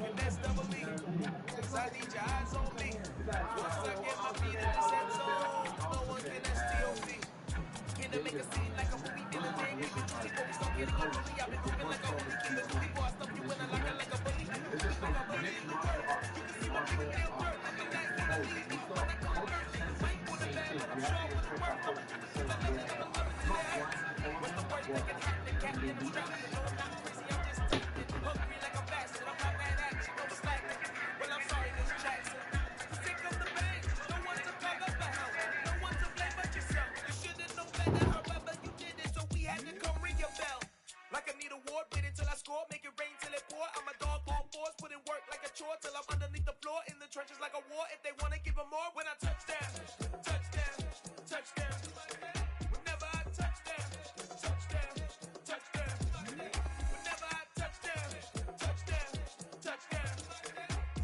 and that's double E. Cause I need your eyes on me. Once I get my feet in this end zone, no one can STOP. Can I make a scene like a movie villain? They ain't keeping truly before we start getting unruly. I've been moving like a holy, keep it cool before I stuff you in a locker like a bully. Like a bully in the dirt. You can see my big damn dirt. Like the last thing I leave me when I go to dirt. Niggas ain't for the bad, but I'm sure I would have worked. Cause I love it, I'm loving it, that. What's the worst that can happen? The cat in the strap. No, I'm not crazy, I'm just taking it. Hungry like a bastard. I'm not bad action, no slacking. Well, I'm sorry, Miss Jackson. Sick of the bang. No one to plug up the help. No one to blame but yourself. You should've known better, however you did it, so we had to come ring your bell. Like I need a award, wait until I score, make it rain till it pour. I'm a dog on fours, put in work like a chore till I'm underneath the floor, in the trenches like a war. If they wanna give them more, when I touch down, touchdown, touchdown. Whenever I touch down, touchdown, touchdown. Whenever I touch down, touchdown, touchdown.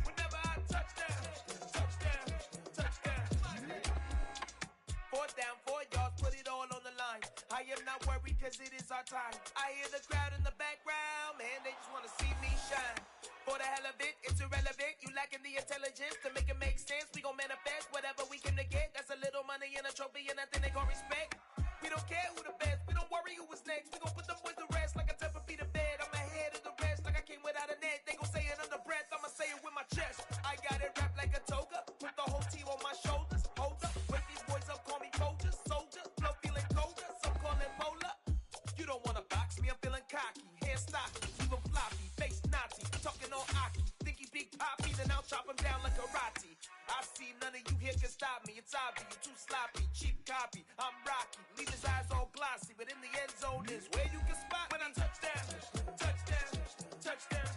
Whenever I touch down, touchdown, touchdown. 4th down, 4 yards, put it all on the line. I am not worried cause it is our time. I hear the crowd in the background, man, they just wanna see me shine. For the hell of it, it's irrelevant. You lacking the intelligence to make it make sense. We gon' manifest whatever we came to get. That's a little money and a trophy and nothing they gon' respect. We don't care who the best, we don't worry who was next. We gon' put them boys to rest like a 10 feet of bed. I'm ahead of the rest like I came without a net. They gon' say it under breath, I'ma say it with my chest. I got it wrapped like a toga, put the whole team on my shoulders. Hold up, wake these boys up, call me Folger, soldier. Flow feeling colder, some call it polar. You don't wanna box me, I'm feeling cocky. Hair stocky, even floppy, face Nazi. Talking on Aki, think he big poppy, then I'll chop him down like karate. I see none of you here can stop me. It's obvious, you too sloppy, cheap copy. I'm Rocky, leave his eyes all glossy, but in the end zone is where you can spot when I touch down, touchdown, touchdown.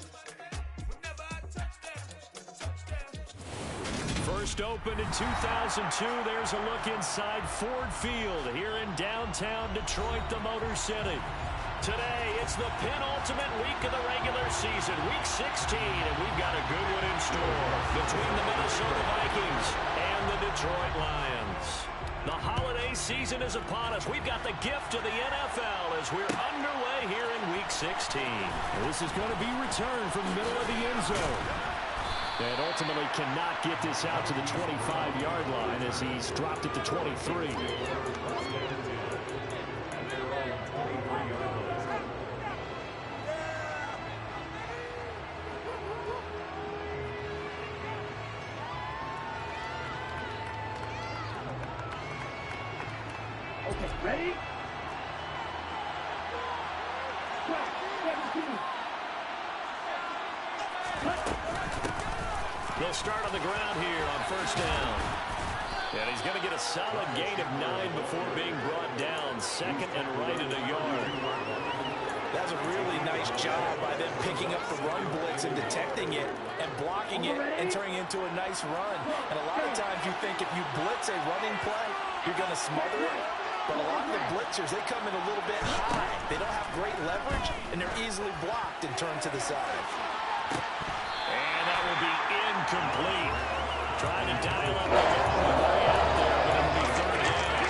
Whenever I touch down, touchdown. First opened in 2002. There's a look inside Ford Field here in downtown Detroit, the Motor City. Today, it's the penultimate week of the regular season, week 16, and we've got a good one in store between the Minnesota Vikings and the Detroit Lions. The holiday season is upon us. We've got the gift of the NFL as we're underway here in week 16. This is going to be returned from the middle of the end zone. And ultimately cannot get this out to the 25-yard line as he's dropped it to 23. Okay, ready? They'll start on the ground here on first down. And he's going to get a solid gain of 9 before being brought down. 2nd and right in a yard. That's a really nice job by them picking up the run blitz and detecting it and blocking it and turning it into a nice run. And a lot of times you think if you blitz a running play, you're going to smother it. But a lot of the blitzers, they come in a little bit high. They don't have great leverage, and they're easily blocked and turned to the side. And that will be incomplete. Trying to dial up the way out there, but it'll be 3rd down.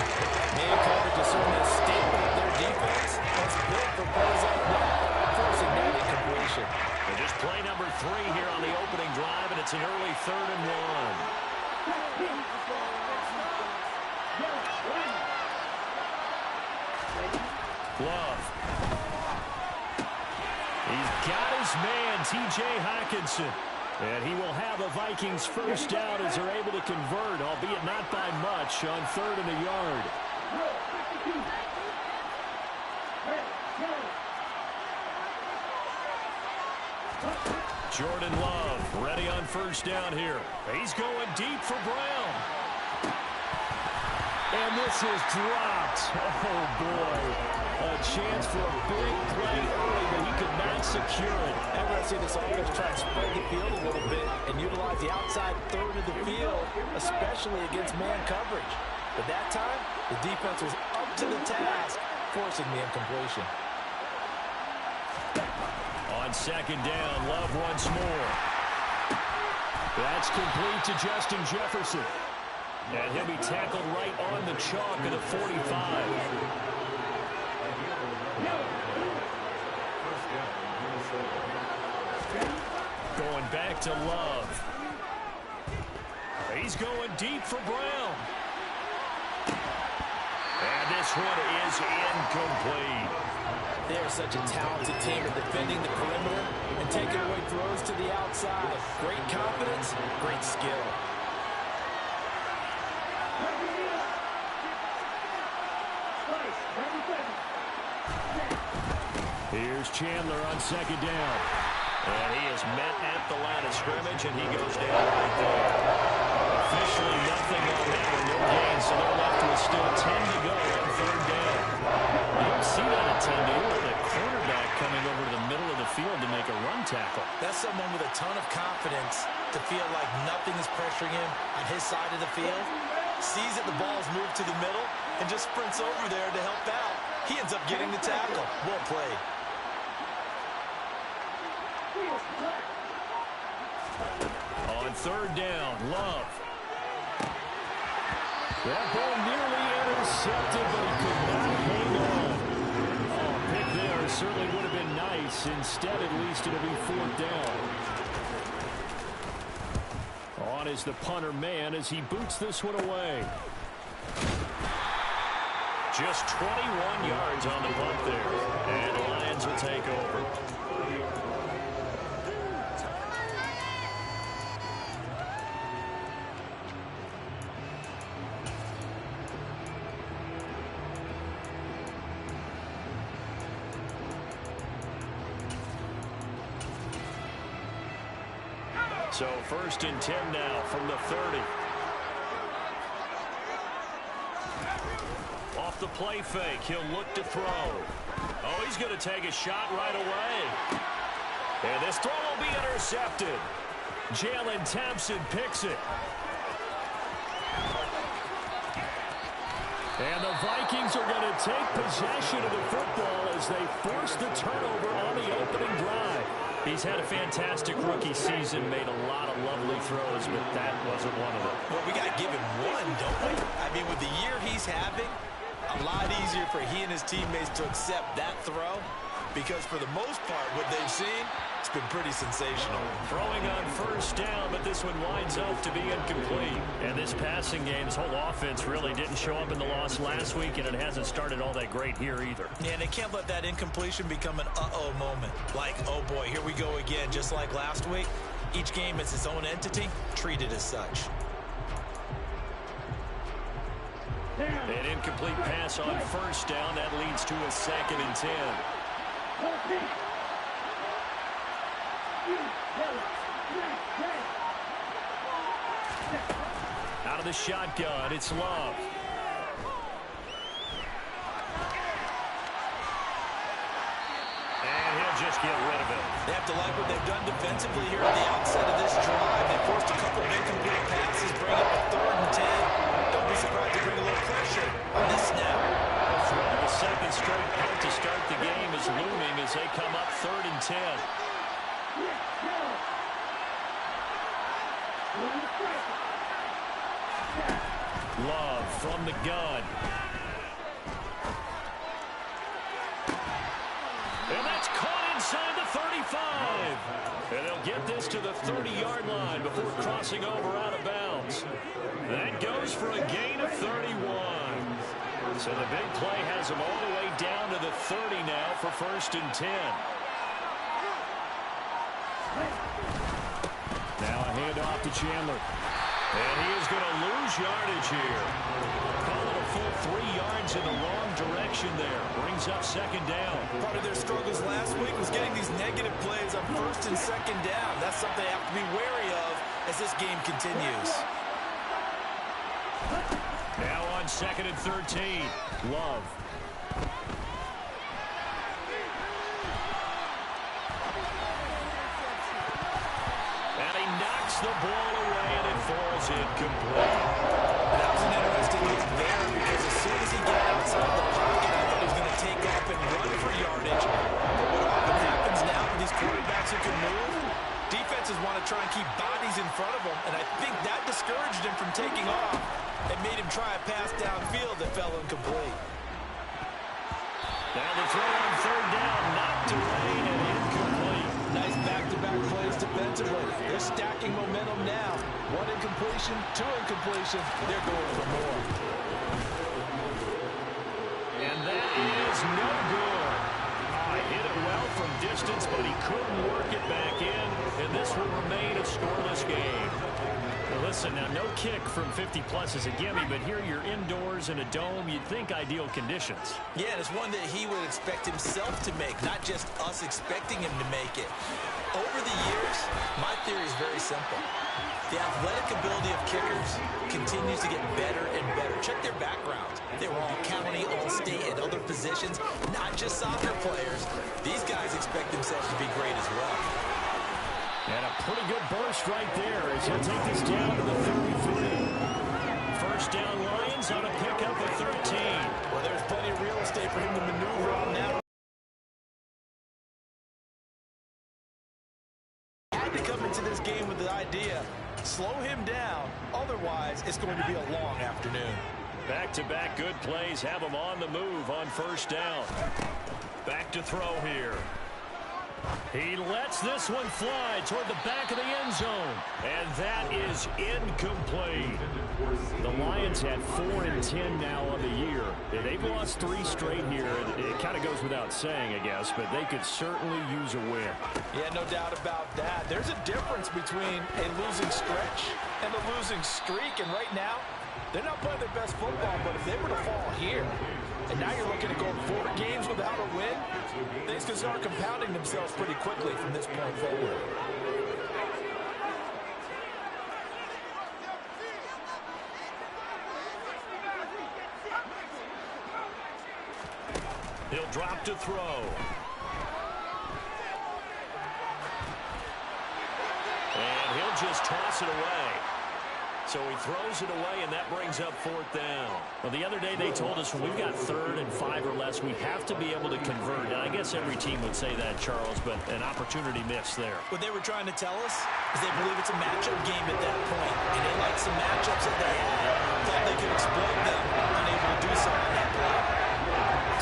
Man coverage is certainly a staple of their defense. That's built for plays like that, forcing that incompletion. So just play number 3 here on the opening drive, and it's an early 3rd and 1. Love. He's got his man, T.J. Hockenson. And he will have a Vikings first down as they're able to convert, albeit not by much, on 3rd and a yard. Jordan Love ready on first down here. He's going deep for Brown. And this is dropped. Oh, boy. A chance for a big play early, but he could not secure it. And we're going to see this offense try to spread the field a little bit and utilize the outside 3rd of the field, especially against man coverage. But that time, the defense was up to the task, forcing the incompletion. On 2nd down, Love once more. That's complete to Justin Jefferson. And he'll be tackled right on the chalk of the 45. Going back to Love. He's going deep for Brown. And this one is incomplete. They are such a talented team at defending the perimeter and taking away throws to the outside. Great confidence, great skill. Here's Chandler on second down. And he is met at the line of scrimmage, and he goes down right there. Officially nothing on that one, no gain, so they're left with still 10 to go on third down. You don't see that at 10, do you? With a cornerback coming over to the middle of the field to make a run tackle. That's someone with a ton of confidence to feel like nothing is pressuring him on his side of the field. Sees that the ball's moved to the middle and just sprints over there to help out. He ends up getting the tackle. Well played. On third down, Love. That ball nearly intercepted, but he could not hang on. Oh, pick there certainly would have been nice. Instead, at least it'll be fourth down. On is the punter man as he boots this one away. Just 21 yards on the punt there. And the Lions will take over. So first and 10 now from the 30. Off the play fake, he'll look to throw. Oh, he's going to take a shot right away. And this throw will be intercepted. Jalen Thompson picks it. And the Vikings are going to take possession of the football as they force the turnover on the opening drive. He's had a fantastic rookie season, made a lot of lovely throws, but that wasn't one of them. Well, we got to give him one, don't we? I mean, with the year he's having, a lot easier for he and his teammates to accept that throw because for the most part, what they've seen, it's been pretty sensational. Throwing on first down, but this one winds up to be incomplete. And this passing game, this whole offense really didn't show up in the loss last week, and it hasn't started all that great here either. Yeah, and they can't let that incompletion become an uh-oh moment. Like, oh boy, here we go again, just like last week. Each game is its own entity, treated as such. An incomplete pass on first down. That leads to a 2nd and 10. Out of the shotgun, it's Love. And he'll just get rid of it. They have to like what they've done defensively here at the outset of this drive. They forced a couple of incomplete passes, bring up a 3rd and 10. Don't be surprised to bring a little pressure on this snap. The second straight punt to start the game is looming as they come up 3rd and 10. Love from the gun. And that's caught inside the 35. And they'll get this to the 30-yard line before crossing over out of bounds. That goes for a gain of 31. So the big play has them all the way down to the 30 now for 1st and 10. Now a handoff to Chandler. And he is going to lose yardage here. Call it a full 3 yards in the wrong direction there. Brings up 2nd down. Part of their struggles last week was getting these negative plays on 1st and 2nd down. That's something they have to be wary of as this game continues. Now on 2nd and 13. Love. And he knocks the ball away, and it falls incomplete. That was an interesting look there because as soon as he got outside the pocket, I thought he was going to take off and run for yardage. But what often happens now with these quarterbacks who can move, defenses want to try and keep bodies in front of them, and I think that discouraged him from taking off and made him try a pass downfield that fell incomplete. Now the throw on 3rd down, knocked away and incomplete. Nice back-to-back plays defensively. offensively. They're stacking momentum now. 1 incompletion, 2 incompletion. They're going for more. And that is no good. He hit it well from distance, but he couldn't work it back in, and this will remain a scoreless game. Now listen, now no kick from 50-plus is a gimme, but here you're indoors in a dome. You'd think ideal conditions. Yeah, and it's one that he would expect himself to make, not just us expecting him to make it. Over the years, my theory is very simple. The athletic ability of kickers continues to get better and better. Check their backgrounds. They were all county, all state, and other positions, not just soccer players. These guys expect themselves to be great as well. And a pretty good burst right there as he'll take this down to the 33. First down Lions on a pickup of 13. Well, there's plenty of real estate for him to maneuver on now. Had to come into this game with the idea, slow him down, otherwise it's going to be a long afternoon. Back-to-back good plays have him on the move on first down. Back to throw here. He lets this one fly toward the back of the end zone. And that is incomplete. The Lions had 4-10 now on the year. They've lost 3 straight here. It kind of goes without saying, I guess, but they could certainly use a win. Yeah, no doubt about that. There's a difference between a losing stretch and a losing streak. And right now, they're not playing their best football, but if they were to fall here, and now you're looking at going 4 games without a win, things can start compounding themselves pretty quickly from this point forward. He'll drop to throw. And he'll just toss it away. So he throws it away, and that brings up 4th down. Well, the other day they told us when we've got 3rd and 5 or less, we have to be able to convert. And I guess every team would say that, Charles, but an opportunity missed there. What they were trying to tell us is they believe it's a matchup game at that point. And they like some matchups that they had. Thought they could exploit them, unable to do so on that play.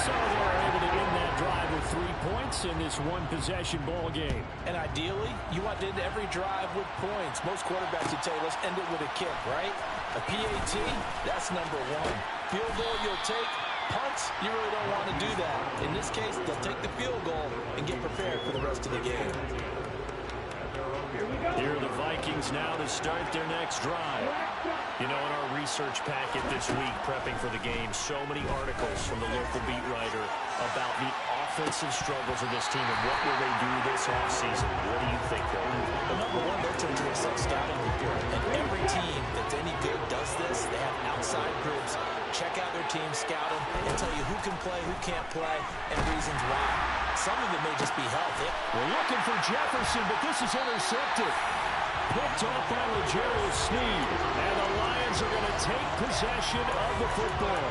So they were able to end that drive with 3 points in this one-possession ball game. And ideally, you want to end every drive with points. Most quarterbacks would tell us end it with a kick, right? A PAT, that's number 1. Field goal you'll take. Punts, you really don't want to do that. In this case, they'll take the field goal and get prepared for the rest of the game. Here are the Vikings now to start their next drive. You know, in our research packet this week, prepping for the game, so many articles from the local beat writer about the offensive struggles of this team and what will they do this offseason. What do you think they'll do? Well, number 1, they'll turn to a self-scouting report. And every team that's any good does this. They have outside groups. Check out their team, scout them, and tell you who can play, who can't play, and reasons why. Some of it may just be health. We're looking for Jefferson, but this is intercepted. Picked off by Legero Sneed. And the Lions are going to take possession of the football.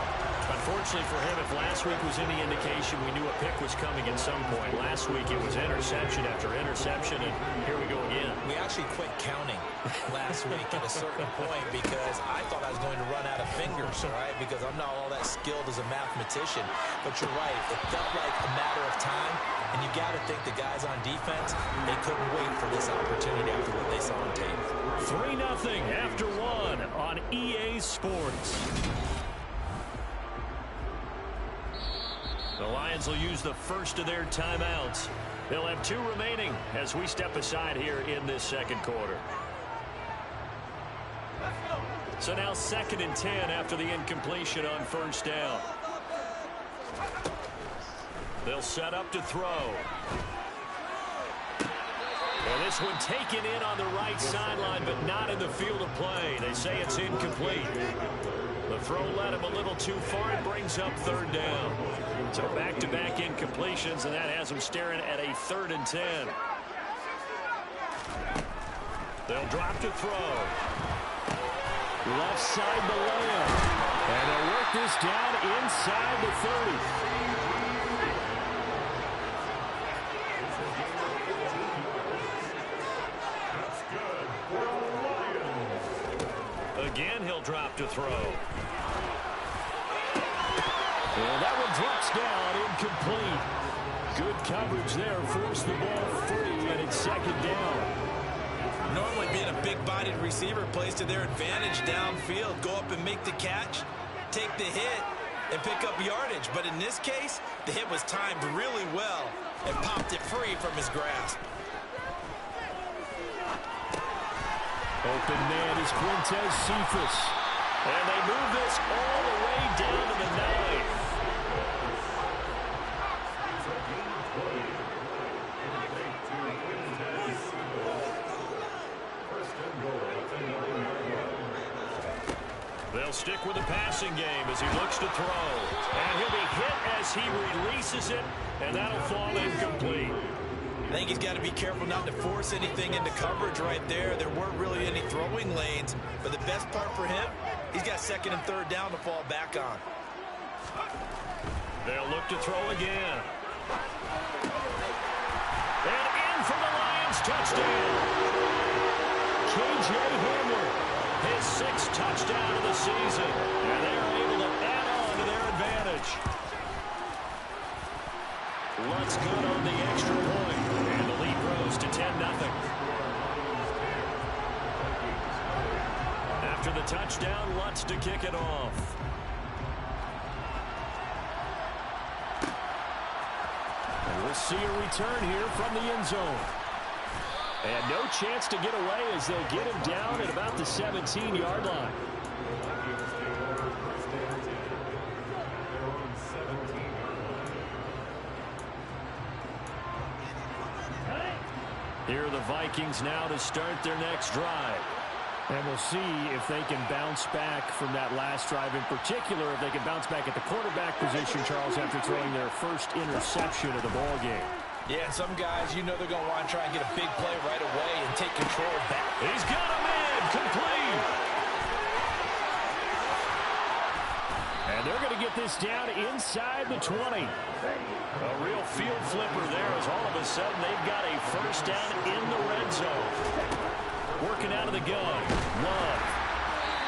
Unfortunately for him, if last week was any indication, we knew a pick was coming at some point. Last week it was interception after interception, and here we go again. We actually quit counting last week at a certain point because I thought I was going to run out of fingers, right? Because I'm not all that skilled as a mathematician. But you're right. It felt like a matter of time, and you got to think the guys on defense, they couldn't wait for this opportunity after what they saw on tape. 3-0 after 1 on EA Sports. The Lions will use the first of their timeouts. They'll have 2 remaining as we step aside here in this second quarter. So now 2nd and 10 after the incompletion on first down. They'll set up to throw. And this one taken in on the right sideline, but not in the field of play. They say it's incomplete. The throw led him a little too far. It brings up 3rd down. So back-to-back incompletions, and that has him staring at a 3rd and 10. They'll drop to throw. Left side to Lamb. And they'll work this down inside the 30. Again, he'll drop to throw. And that one drops down, incomplete. Good coverage there, forced the ball free, and it's 2nd down. big-bodied receiver plays to their advantage downfield. Go up and make the catch, take the hit, and pick up yardage. But in this case, the hit was timed really well and popped it free from his grasp. Open man is Quintez Cephas. And they move this all the way down to the 9th. They'll stick with the passing game as he looks to throw. And he'll be hit as he releases it, and that'll fall incomplete. I think he's got to be careful not to force anything into coverage right there. There weren't really any throwing lanes, but the best part for him, he's got 2nd and 3rd down to fall back on. They'll look to throw again. And in for the Lions touchdown. K.J. Hamler, his 6th touchdown of the season. And they're able to add on to their advantage. Lutz good on the extra point. And the lead grows to 10-0. After the touchdown, Lutz to kick it off. And we'll see a return here from the end zone. And no chance to get away as they'll get him down at about the 17-yard line. Here are the Vikings now to start their next drive. And we'll see if they can bounce back from that last drive, in particular if they can bounce back at the quarterback position, Charles, after throwing their first interception of the ball game. Yeah, some guys, you know they're going to want to try and get a big play right away and take control back. He's got him in, complete. And they're going to get this down inside the 20. A real field flipper there as all of a sudden they've got a first down in the red zone. Working out of the gun. Love.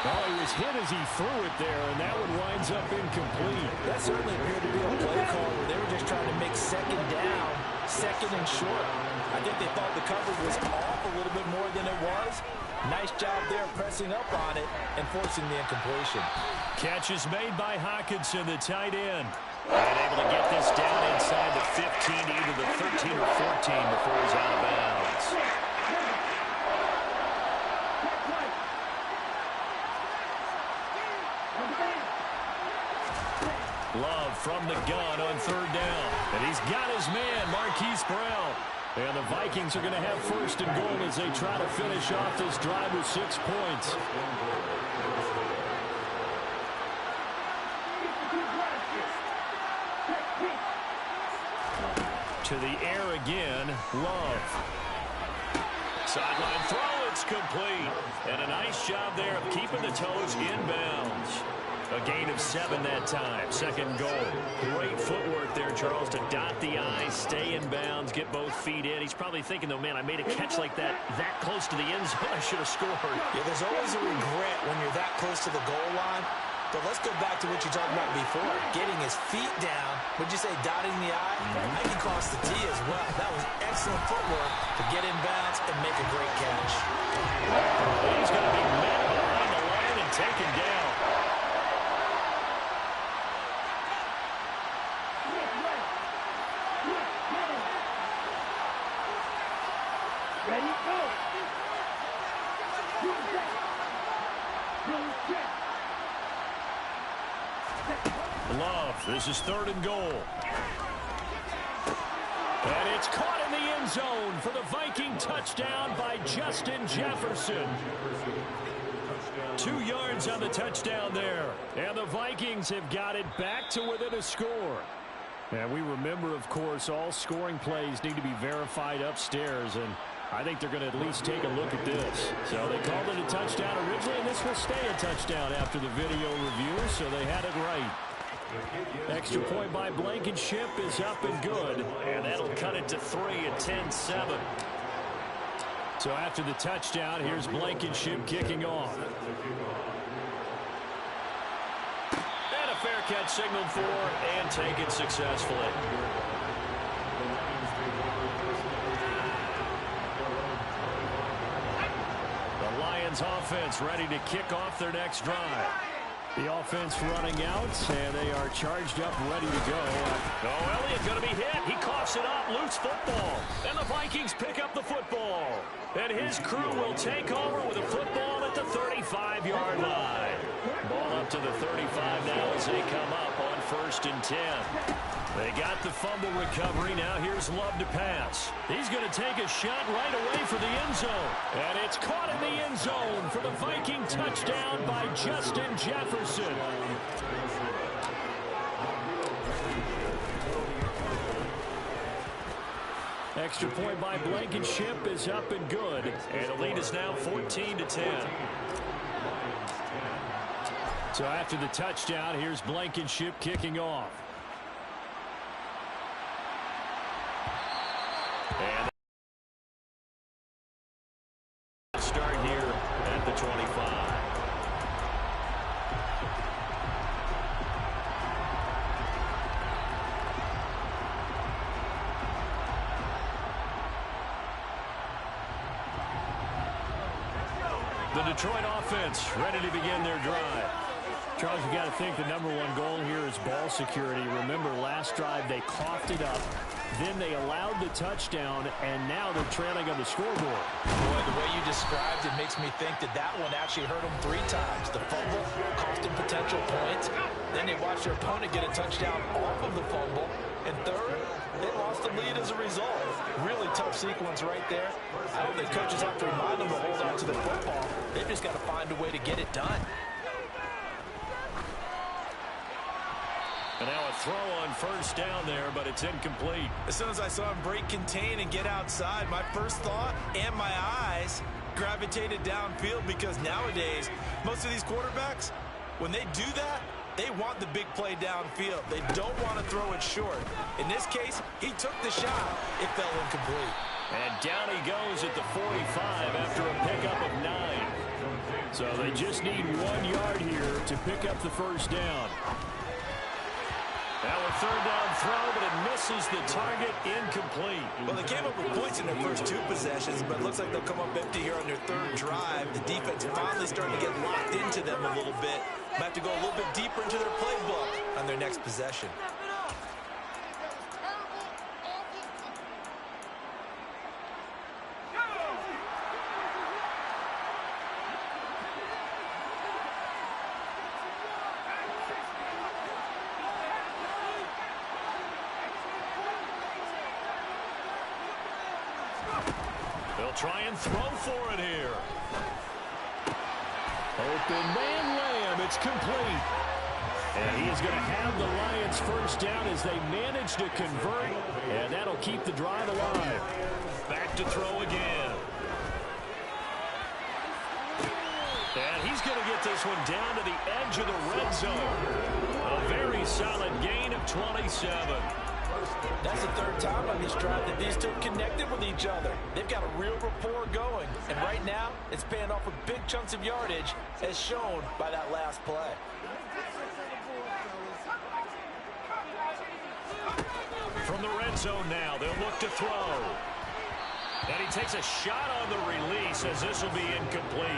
Well, he was hit as he threw it there, and that one winds up incomplete. That certainly appeared to be a play call where they were just trying to make 2nd down, 2nd and short. I think they thought the coverage was off a little bit more than it was. Nice job there pressing up on it and forcing the incompletion. Catch is made by Hockenson, the tight end. And able to get this down inside the 15, either the 13 or 14 before he's out of bounds. Love from the gun on 3rd down. And he's got his man, Marquise Brown. And the Vikings are going to have 1st and goal as they try to finish off this drive with 6 points. To the air again, Love. Sideline throw, it's complete. And a nice job there of keeping the toes inbounds. A gain of 7 that time. 2nd goal. Great footwork there, Charles, to dot the I, stay in bounds, get both feet in. He's probably thinking, though, man, I made a catch like that close to the end zone. I should have scored. Yeah, there's always a regret when you're that close to the goal line. But let's go back to what you talked about before. Getting his feet down. Would you say dotting the I? I think he crossed the T as well. That was excellent footwork to get in bounds and make a great catch. He's going to be met behind the line and taken down. Ready, go! Love, this is 3rd and goal. And it's caught in the end zone for the Viking touchdown by Justin Jefferson. 2 yards on the touchdown there. And the Vikings have got it back to within a score. And we remember, of course, all scoring plays need to be verified upstairs, and I think they're going to at least take a look at this. So they called it a touchdown originally, and this will stay a touchdown after the video review, so they had it right. Extra point by Blankenship is up and good, and that'll cut it to 3 at 10-7. So after the touchdown, here's Blankenship kicking off. And a fair catch signaled for and taken successfully. Lions offense ready to kick off their next drive. The offense running out, and they are charged up, ready to go. Oh, Elliott going to be hit. He coughs it up. Loose football. And the Vikings pick up the football. And his crew will take over with a football at the 35-yard line. Ball up to the 35 now as they come up on 1st and 10. They got the fumble recovery. Now here's Love to pass. He's going to take a shot right away for the end zone. And it's caught in the end zone for the Viking touchdown by Justin Jefferson. Extra point by Blankenship is up and good. And the lead is now 14-10. So after the touchdown, here's Blankenship kicking off. And start here at the 25. The Detroit offense ready to begin their drive. Charles, you got to think the #1 goal here is ball security. Remember, last drive they coughed it up. Then they allowed the touchdown, and now they're trailing on the scoreboard. Boy, the way you described it makes me think that one actually hurt them 3 times. The fumble cost them potential points. Then they watched their opponent get a touchdown off of the fumble. And third, they lost the lead as a result. Really tough sequence right there. I don't think coaches have to remind them to hold on to the football. They've just got to find a way to get it done. And now a throw on 1st down there, but it's incomplete. As soon as I saw him break contain and get outside, my first thought and my eyes gravitated downfield, because nowadays, most of these quarterbacks, when they do that, they want the big play downfield. They don't want to throw it short. In this case, he took the shot. It fell incomplete. And down he goes at the 45 after a pickup of 9. So they just need 1 yard here to pick up the 1st down. Now a 3rd down throw, but it misses the target, incomplete. Well, they came up with points in their first 2 possessions, but it looks like they'll come up empty here on their 3rd drive. The defense finally starting to get locked into them a little bit. Might have to go a little bit deeper into their playbook on their next possession. They'll try and throw for it here. Open man Lamb. It's complete. And he is going to have the Lions 1st down as they manage to convert. And that'll keep the drive alive. Back to throw again. And he's going to get this one down to the edge of the red zone. A very solid gain of 27. That's the 3rd time on this drive that these two connected with each other. They've got a real rapport going. And right now, it's paying off with big chunks of yardage, as shown by that last play. From the red zone now, they'll look to throw. And he takes a shot on the release, as this will be incomplete.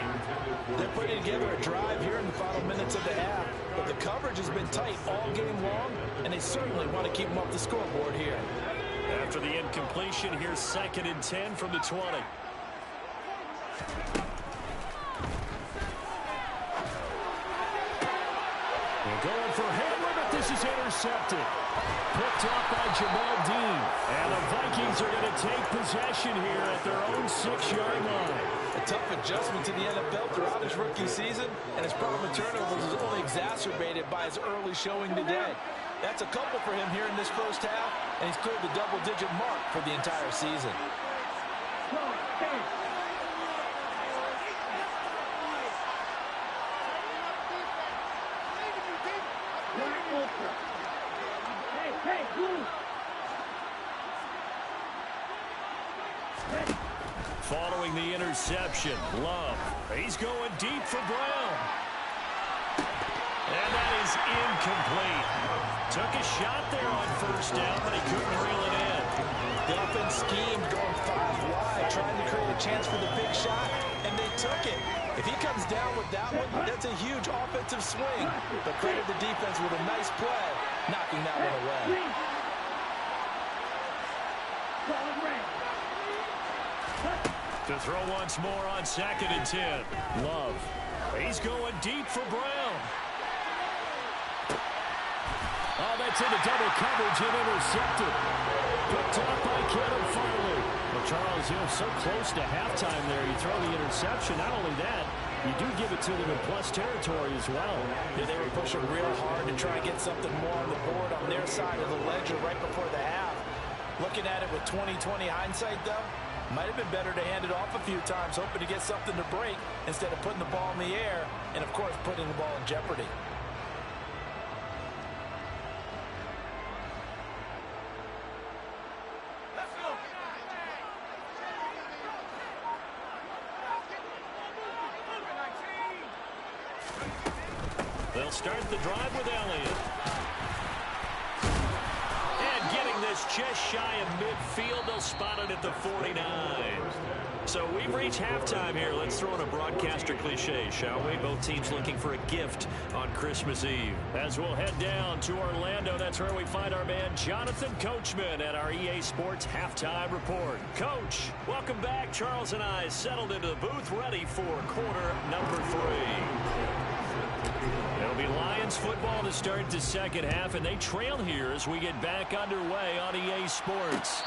They're putting together a drive here in the final minutes of the half, but the coverage has been tight all game long, and they certainly want to keep them off the scoreboard here. After the incompletion, here's 2nd and 10 from the 20. They're going for Hamler, but this is intercepted. Picked up by Jamal Dean. And the Vikings are going to take possession here at their own 6-yard line. A tough adjustment to the NFL throughout his rookie season, and his problem with turnovers is only exacerbated by his early showing today. That's a couple for him here in this 1st half, and he's cleared the double-digit mark for the entire season. Following the interception, Love. He's going deep for Brown. And that is incomplete. Took a shot there on 1st down, but he couldn't reel it in. The offense schemed going 5 wide, trying to create a chance for the big shot, and and they took it. If he comes down with that one, that's a huge offensive swing. But credit the defense with a nice play, knocking that one away. To throw once more on 2nd and 10. Love. He's going deep for Brown. Oh, that's into double coverage and intercepted. Picked off by Kevin Farley. Well, Charles, so close to halftime there. You throw the interception. Not only that, you do give it to them in plus territory as well. Yeah, they were pushing real hard to try and get something more on the board on their side of the ledger right before the half. Looking at it with 20/20 hindsight, though, might have been better to hand it off a few times, hoping to get something to break instead of putting the ball in the air and, of course, putting the ball in jeopardy. They'll start the drive with Elliott. And getting this just shy of midfield, they'll spot it at the 49. So we've reached halftime here. Let's throw in a broadcaster cliche, shall we? Both teams looking for a gift on Christmas Eve. As we'll head down to Orlando, that's where we find our man Jonathan Coachman at our EA Sports Halftime Report. Coach, welcome back. Charles and I settled into the booth, ready for quarter number 3. It'll be Lions football to start the second half, and they trail here as we get back underway on EA Sports.